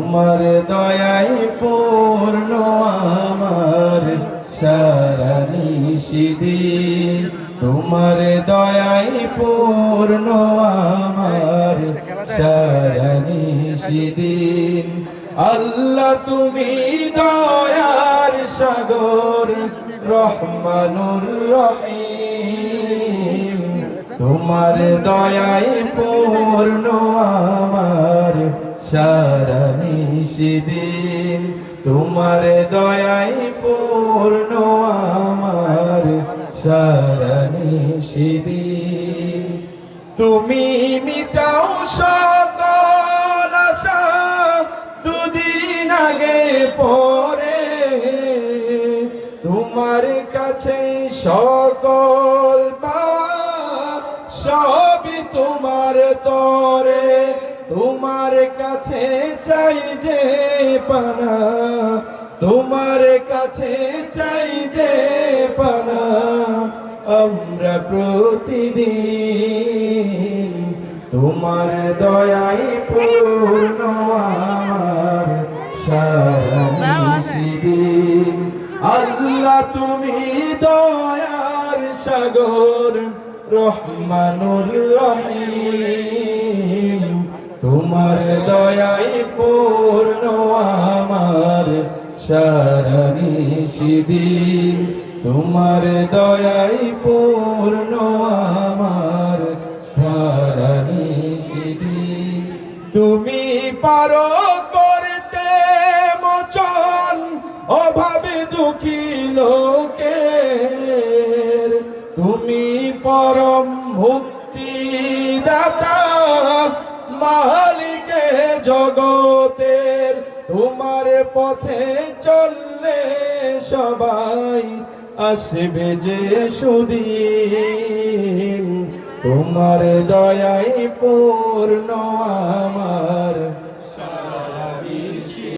তোমার দয়ায় পূর্ণ আমার সারা নিশিদিন, তোমার দয়ায় পূর্ণ আমার সারা নিশিদিন। আল্লাহ তুমি দয়ার সাগর রহমানুর রহিম, তোমার দয়ায় পূর্ণ আমার সারা নিশিদিন, তোমার দয়ায় পূর্ণ আমার সারা নিশিদিন। তুমি মিটাও সকল আশা দুদিন আগে পরে, তোমার কাছে সকল সবই তোমার তরে, তোমার কাছে চাই যে পানা, তোমার কাছে চাই যে পানা আমরা প্রতিদিন। তোমার দয়ায় পূর্ণ আমার সারা নিশিদিন। আল্লাহ তুমি দয়ার সাগর রহমানুর রহিম, তোমার দয়ায় পূর্ণ আমার সারা নিশিদিন, তোমার দয়ায় পূর্ণ আমার সারা নিশিদিন। তুমি পারো করতে মোচন অভাবে দুঃখী লোকের, তুমি পরম মুক্তিদাতা মালিকে জগতের, তোমার পথে চললে সবাই আসবে যে সুদিন। তোমার দয়ায় পূর্ণ আমার